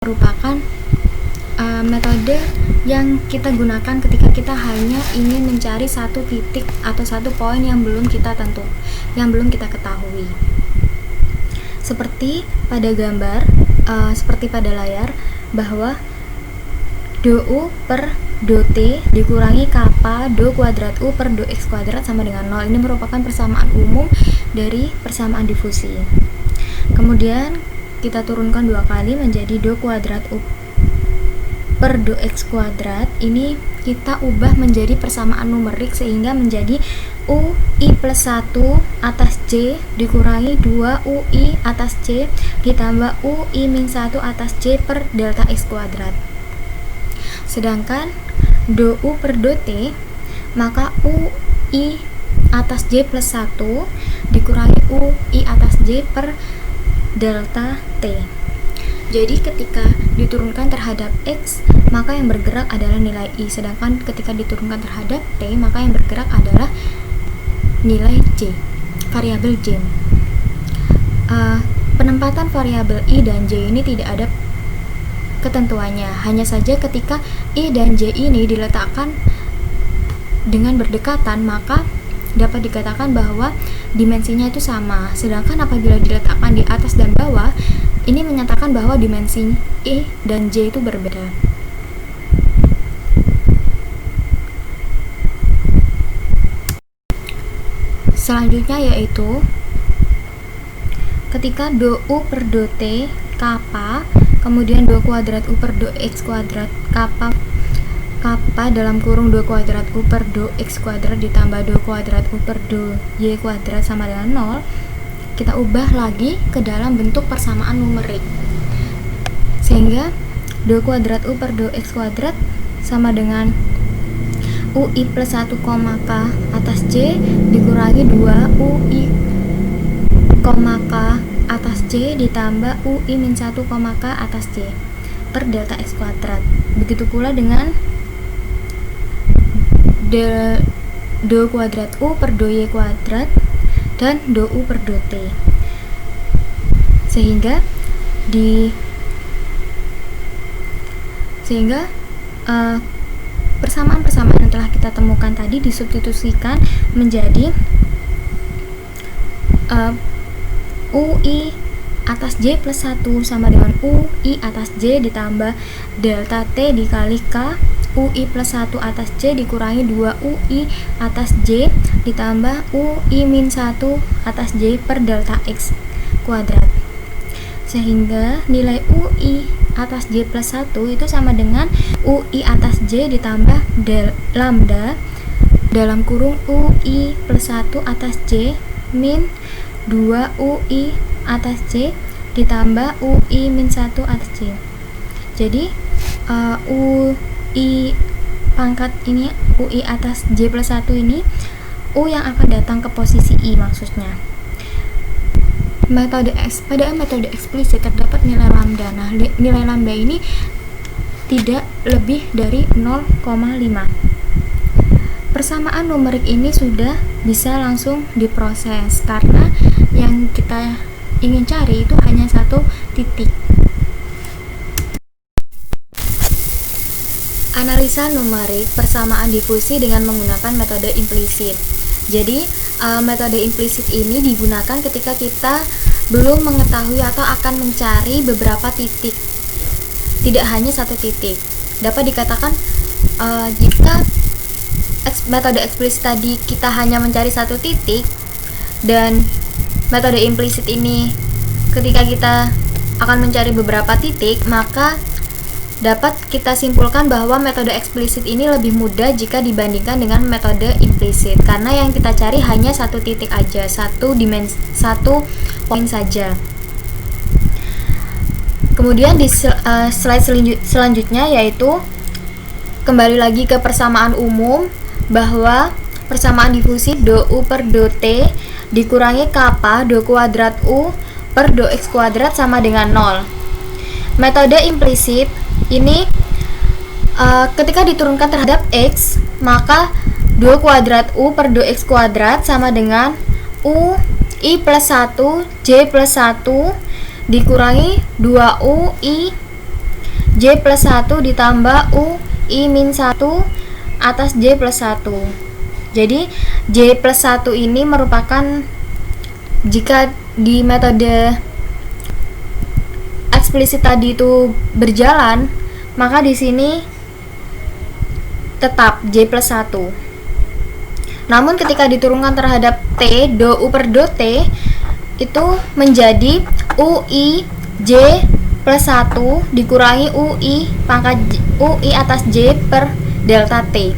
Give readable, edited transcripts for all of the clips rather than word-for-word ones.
merupakan metode yang kita gunakan ketika kita hanya ingin mencari satu titik atau satu poin yang belum kita ketahui. Seperti pada gambar, seperti pada layar, bahwa do U per do T dikurangi kappa do kuadrat U per do X kuadrat sama dengan 0. Ini merupakan persamaan umum dari persamaan difusi. Kemudian kita turunkan dua kali menjadi do kuadrat U per do X kuadrat. Ini kita ubah menjadi persamaan numerik sehingga menjadi UI plus 1 atas C dikurangi 2 UI atas C ditambah UI min 1 atas C per delta X kuadrat. Sedangkan do U per do T, maka UI atas J plus 1 dikurangi UI atas J per delta T. Jadi ketika diturunkan terhadap X, maka yang bergerak adalah nilai I, sedangkan ketika diturunkan terhadap T, maka yang bergerak adalah nilai J, variabel J. Penempatan variabel I dan J ini tidak ada ketentuannya, hanya saja ketika I dan J ini diletakkan dengan berdekatan, maka dapat dikatakan bahwa dimensinya itu sama. Sedangkan apabila diletakkan di atas dan bawah, ini menyatakan bahwa dimensi I dan J itu berbeda. Selanjutnya yaitu ketika do U per do T kappa, kemudian do kuadrat U per do X kuadrat kappa dalam kurung do kuadrat U per do X kuadrat ditambah do kuadrat U per do Y kuadrat sama dengan 0, kita ubah lagi ke dalam bentuk persamaan numerik, sehingga do kuadrat U per do X kuadrat sama dengan UI plus 1, K atas C dikurangi 2 UI, K atas C ditambah UI min 1, K atas C per delta X kuadrat. Begitu pula dengan do kuadrat U per do Y kuadrat dan do U per do T, sehingga persamaan-persamaan yang telah kita temukan tadi disubstitusikan menjadi UI atas J plus 1 sama dengan UI atas J ditambah delta T dikali K UI plus 1 atas C dikurangi 2 UI atas J ditambah UI min 1 atas J per delta X kuadrat, sehingga nilai UI atas J plus 1 itu sama dengan UI atas J ditambah lambda dalam kurung UI plus 1 atas J min 2 UI atas C ditambah UI min 1 atas C. Jadi UI pangkat ini, UI atas J plus 1 ini, U yang akan datang ke posisi I maksudnya. Pada metode eksplisit terdapat nilai lambda. Nah, nilai lambda ini tidak lebih dari 0,5. Persamaan numerik ini sudah bisa langsung diproses karena yang kita ingin cari itu hanya satu titik. Analisa numerik persamaan difusi dengan menggunakan metode implisit. Jadi, metode implisit ini digunakan ketika kita belum mengetahui atau akan mencari beberapa titik, tidak hanya satu titik. Dapat dikatakan jika metode eksplisit tadi kita hanya mencari satu titik, dan metode implisit ini ketika kita akan mencari beberapa titik, maka dapat kita simpulkan bahwa metode eksplisit ini lebih mudah jika dibandingkan dengan metode implisit, karena yang kita cari hanya satu titik aja, satu poin saja. Kemudian di slide selanjutnya yaitu kembali lagi ke persamaan umum, bahwa persamaan difusi do U per do T dikurangi kappa do kuadrat U per do X kuadrat sama dengan 0. Metode implisit ini ketika diturunkan terhadap X, maka do kuadrat U per do X kuadrat sama dengan U I plus 1 J plus 1 dikurangi 2U I J plus 1 ditambah U I min 1 atas J plus 1. Jadi J plus 1 ini merupakan, jika di metode eksplisit tadi itu berjalan, maka di sini tetap J plus 1. Namun ketika diturunkan terhadap T, do U per do T itu menjadi UI J plus 1 dikurangi UI pangkat UI atas J per delta T.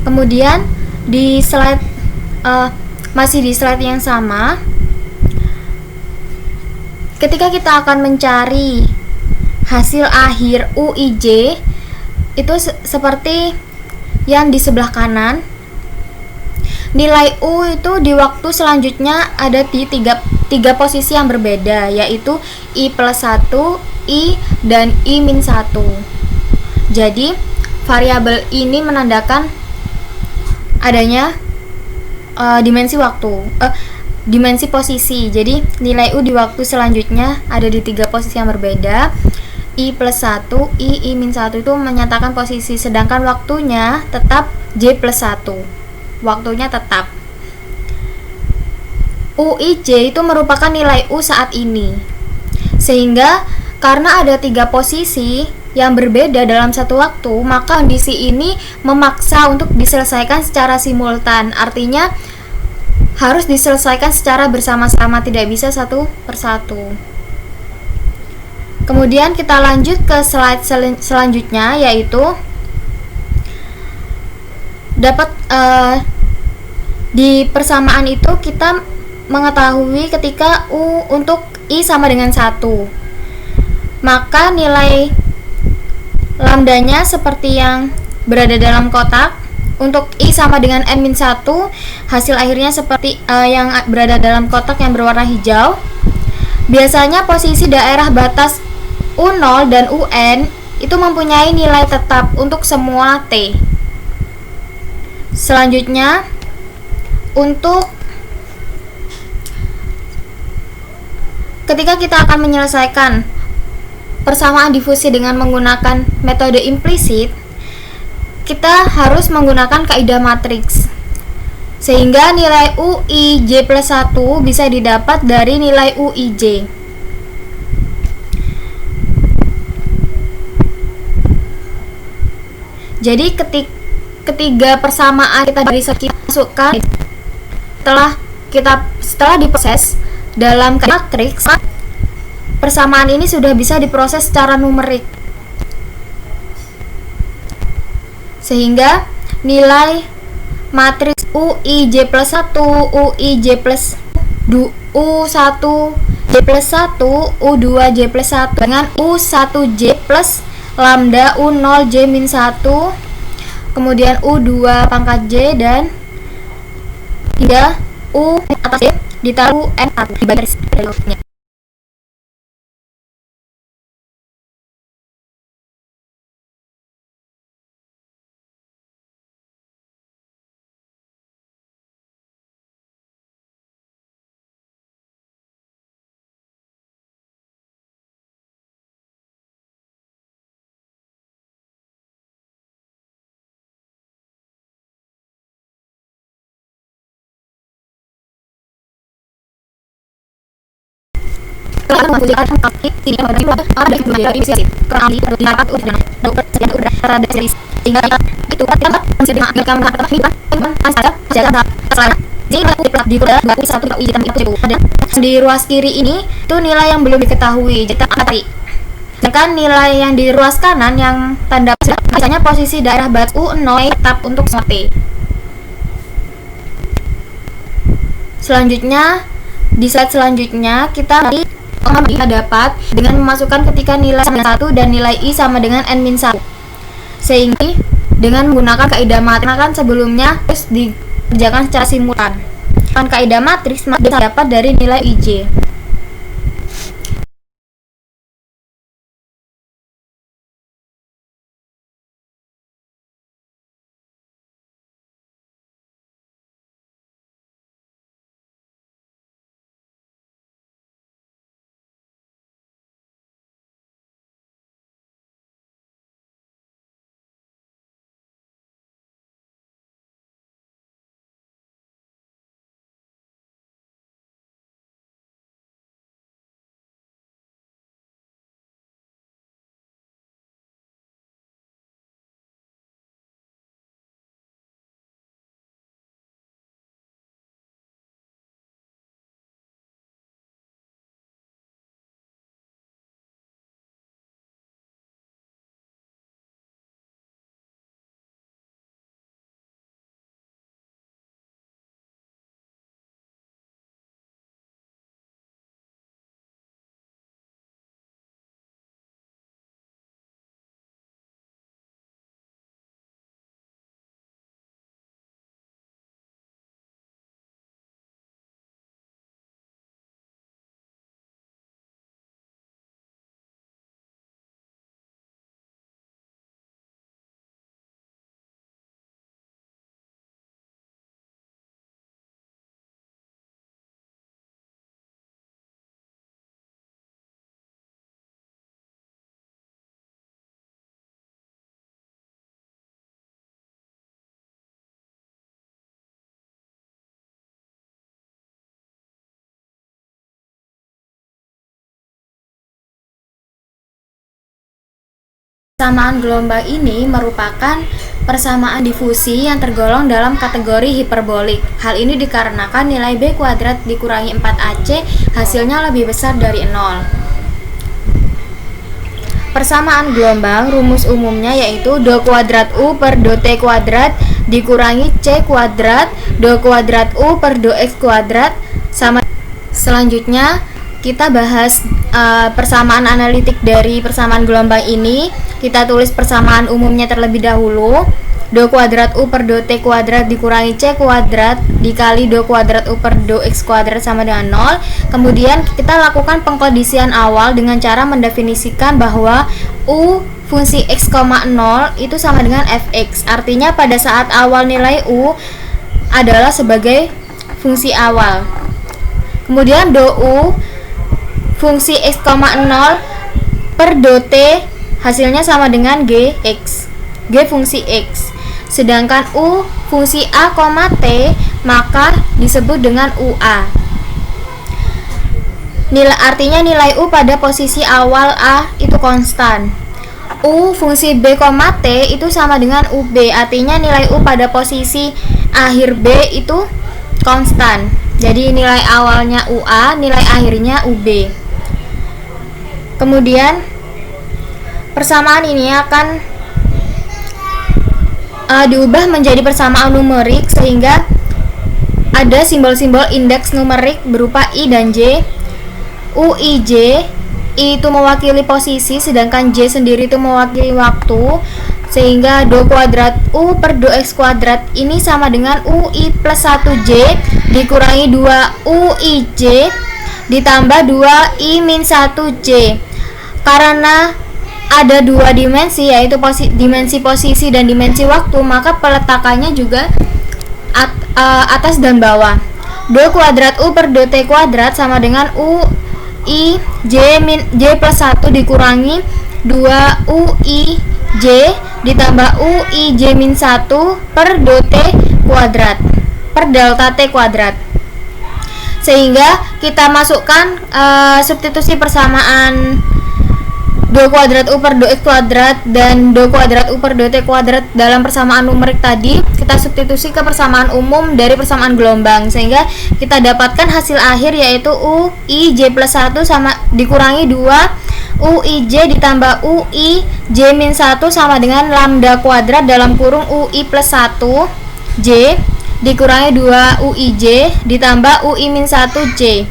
Kemudian di slide masih di slide yang sama, ketika kita akan mencari hasil akhir UIJ itu seperti yang di sebelah kanan. Nilai U itu di waktu selanjutnya ada di tiga posisi yang berbeda, yaitu I plus 1, I, dan I min 1. Jadi variabel ini menandakan adanya dimensi waktu, dimensi posisi. Jadi nilai U di waktu selanjutnya ada di 3 posisi yang berbeda. I plus 1, I min 1 itu menyatakan posisi, sedangkan waktunya tetap J plus 1. Waktunya tetap. UIJ itu merupakan nilai U saat ini. Sehingga karena ada 3 posisi yang berbeda dalam satu waktu, maka kondisi ini memaksa untuk diselesaikan secara simultan. Artinya harus diselesaikan secara bersama-sama, tidak bisa satu persatu. Kemudian kita lanjut ke slide selanjutnya, yaitu dapat di persamaan itu kita mengetahui ketika U untuk I sama dengan 1, maka nilai lambdanya seperti yang berada dalam kotak. Untuk I sama dengan N-1, hasil akhirnya seperti yang berada dalam kotak yang berwarna hijau. Biasanya posisi daerah batas U0 dan UN itu mempunyai nilai tetap untuk semua T. Selanjutnya, untuk ketika kita akan menyelesaikan persamaan difusi dengan menggunakan metode implisit, kita harus menggunakan kaidah matriks, sehingga nilai UI J plus 1 bisa didapat dari nilai UIJ. Jadi ketiga persamaan kita dari segi masukkan setelah diproses dalam matriks, persamaan ini sudah bisa diproses secara numerik, sehingga nilai matriks UIJ plus 1, UIJ plus U1 J plus 1, U2 J plus 1 dengan U1J plus lambda U0 J min 1, kemudian U2 pangkat J, dan hingga U atas J ditaruh N1 di baris berikutnya. Di ruas kiri ini itu nilai yang belum diketahui, sedangkan nilai yang di ruas kanan yang tanda biasanya posisi daerah batas U0 tetap untuk semua T. Selanjutnya, di slide selanjutnya kita dapat dengan memasukkan ketika nilai 1 dan nilai I sama dengan N-1, sehingga dengan menggunakan kaidah matriks kan sebelumnya harus dikerjakan secara simultan. Kaidah matriks dapat dari nilai IJ. Persamaan gelombang ini merupakan persamaan difusi yang tergolong dalam kategori hiperbolik. Hal ini dikarenakan nilai B kuadrat dikurangi 4AC hasilnya lebih besar dari 0. Persamaan gelombang rumus umumnya yaitu do kuadrat U per do T kuadrat dikurangi C kuadrat do kuadrat U per do X kuadrat sama. Selanjutnya kita bahas persamaan analitik dari persamaan gelombang ini. Kita tulis persamaan umumnya terlebih dahulu. Do kuadrat U per do T kuadrat dikurangi C kuadrat dikali do kuadrat U per do X kuadrat sama dengan 0. Kemudian kita lakukan pengkondisian awal dengan cara mendefinisikan bahwa U fungsi X, 0 itu sama dengan Fx. Artinya pada saat awal nilai U adalah sebagai fungsi awal. Kemudian do U fungsi X, 0 per do T hasilnya sama dengan Gx, G fungsi X. Sedangkan U fungsi A, T maka disebut dengan UA. Artinya nilai U pada posisi awal A itu konstan. U fungsi B, T itu sama dengan UB. Artinya nilai U pada posisi akhir B itu konstan. Jadi nilai awalnya UA, nilai akhirnya UB. Kemudian persamaan ini akan diubah menjadi persamaan numerik sehingga ada simbol-simbol indeks numerik berupa I dan J. U, I, J, I itu mewakili posisi sedangkan J sendiri itu mewakili waktu, sehingga do kuadrat U per do X kuadrat ini sama dengan UI plus 1J dikurangi 2 UIJ ditambah 2 I min 1J. Karena ada dua dimensi yaitu dimensi posisi dan dimensi waktu, maka peletakannya juga atas dan bawah. Do kuadrat U per do T kuadrat sama dengan U I J min J plus 1 dikurangi 2 U I J ditambah U I J min 1 per do T kuadrat per delta T kuadrat. Sehingga kita masukkan substitusi persamaan do kuadrat U per do X kuadrat dan do kuadrat U per do T kuadrat dalam persamaan numerik tadi, kita substitusi ke persamaan umum dari persamaan gelombang, sehingga kita dapatkan hasil akhir yaitu U I J plus 1 sama dikurangi 2 U I J ditambah U I J min 1 sama dengan lambda kuadrat dalam kurung U I plus 1 J dikurangi 2 U I J ditambah U I min 1 J.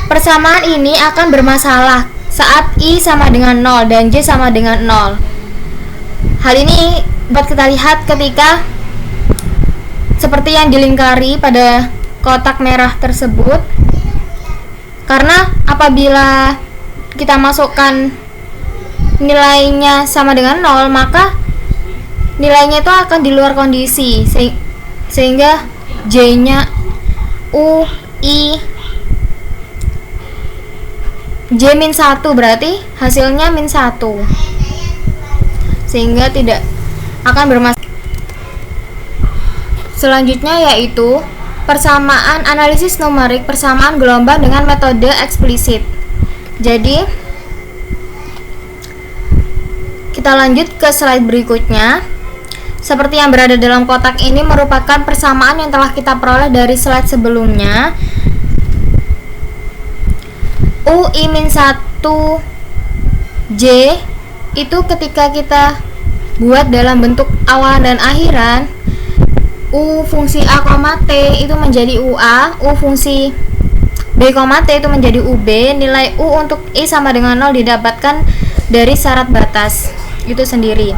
Persamaan ini akan bermasalah saat I sama dengan 0 dan J sama dengan 0. Hal ini dapat kita lihat ketika seperti yang dilingkari pada kotak merah tersebut. Karena apabila kita masukkan nilainya sama dengan 0, maka nilainya itu akan di luar kondisi, sehingga J-nya U I J min 1 berarti hasilnya min 1, sehingga tidak akan bermasalah. Selanjutnya yaitu persamaan analisis numerik persamaan gelombang dengan metode eksplisit. Jadi kita lanjut ke slide berikutnya. Seperti yang berada dalam kotak ini merupakan persamaan yang telah kita peroleh dari slide sebelumnya. U I min 1 J itu ketika kita buat dalam bentuk awalan dan akhiran, U fungsi A, T itu menjadi UA, U fungsi B, T itu menjadi UB. Nilai U untuk I sama dengan 0 didapatkan dari syarat batas itu sendiri.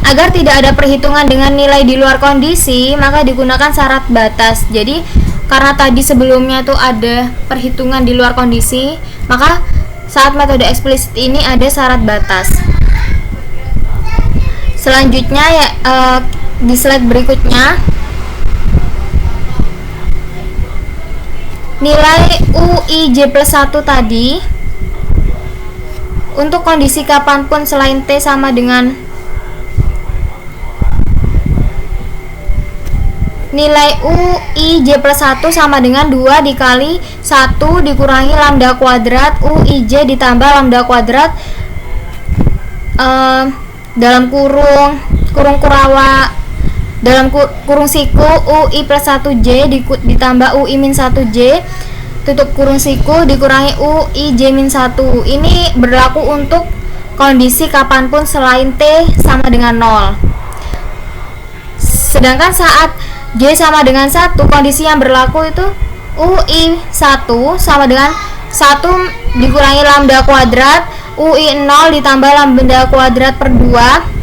Agar tidak ada perhitungan dengan nilai di luar kondisi, maka digunakan syarat batas. Jadi karena tadi sebelumnya tuh ada perhitungan di luar kondisi, maka saat metode eksplisit ini ada syarat batas. Selanjutnya ya di slide berikutnya, nilai U I J plus 1 tadi untuk kondisi kapanpun selain T sama dengan nilai U I J plus 1 sama dengan 2 dikali 1 dikurangi lambda kuadrat U I J ditambah lambda kuadrat dalam kurung Kurawa dalam kurung siku UI plus 1J ditambah UI min 1J tutup kurung siku dikurangi UI J min 1. Ini berlaku untuk kondisi kapanpun selain T sama dengan 0. Sedangkan saat J sama dengan 1, kondisi yang berlaku itu UI 1 sama dengan 1 dikurangi lambda kuadrat UI 0 ditambah lambda kuadrat per 2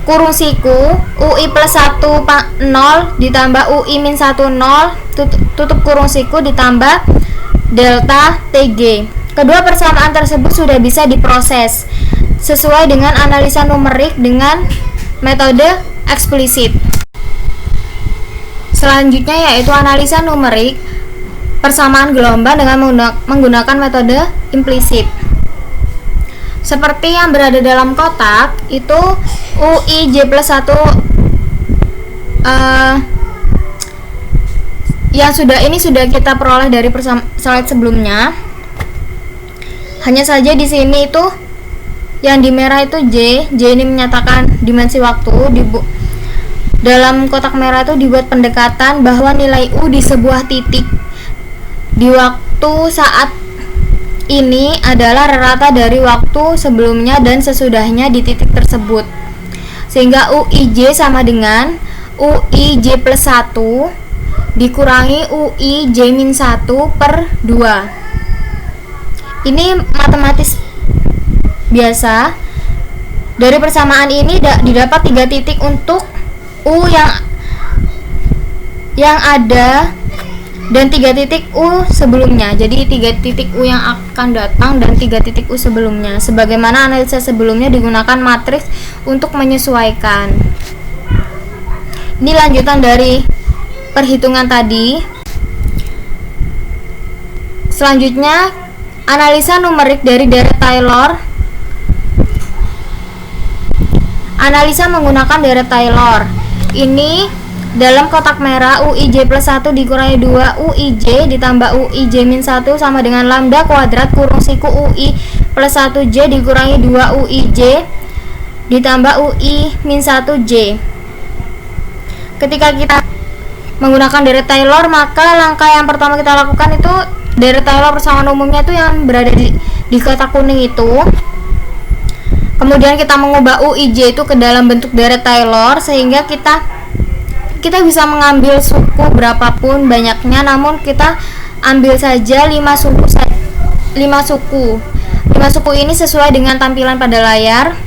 kurung siku UI plus 1 0 ditambah UI min 1 0 tutup kurung siku ditambah delta TG. Kedua persamaan tersebut sudah bisa diproses sesuai dengan analisa numerik dengan metode eksplisit. Selanjutnya yaitu analisa numerik persamaan gelombang dengan menggunakan metode implisit. Seperti yang berada dalam kotak itu UI J plus 1 yang sudah kita peroleh dari slide sebelumnya. Hanya saja di sini itu yang di merah itu J ini menyatakan dimensi waktu. Dalam kotak merah itu dibuat pendekatan bahwa nilai U di sebuah titik di waktu saat ini adalah rata dari waktu sebelumnya dan sesudahnya di titik tersebut, sehingga UIJ sama dengan UIJ plus 1 dikurangi UIJ min 1 per 2. Ini matematis biasa. Dari persamaan ini didapat 3 titik untuk U yang ada dan 3 titik U sebelumnya. Jadi 3 titik U yang akan datang dan 3 titik U sebelumnya. Sebagaimana analisa sebelumnya digunakan matriks untuk menyesuaikan. Ini lanjutan dari perhitungan tadi. Selanjutnya analisa numerik dari deret Taylor. Analisa menggunakan deret Taylor. Ini dalam kotak merah UIJ plus 1 dikurangi 2 UIJ ditambah UIJ min 1 sama dengan lambda kuadrat kurung siku UI plus 1J dikurangi 2 UIJ ditambah UI min 1J. Ketika kita menggunakan deret Taylor, maka langkah yang pertama kita lakukan itu deret Taylor persamaan umumnya itu yang berada di kotak kuning itu. Kemudian kita mengubah UIJ itu ke dalam bentuk deret Taylor sehingga kita bisa mengambil suku berapapun banyaknya, namun kita ambil saja 5 suku. 5 suku ini sesuai dengan tampilan pada layar.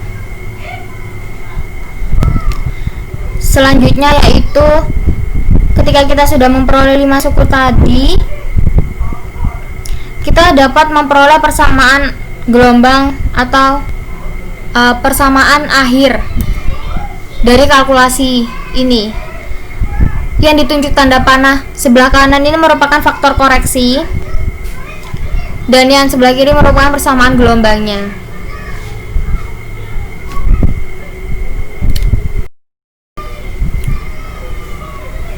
Selanjutnya yaitu ketika kita sudah memperoleh 5 suku tadi, kita dapat memperoleh persamaan gelombang atau persamaan akhir dari kalkulasi ini. Yang ditunjuk tanda panah sebelah kanan ini merupakan faktor koreksi dan yang sebelah kiri merupakan persamaan gelombangnya.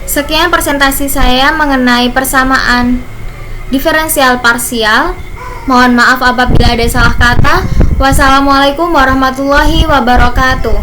Sekian presentasi saya mengenai persamaan diferensial parsial. Mohon maaf apabila ada salah kata. Wassalamualaikum warahmatullahi wabarakatuh.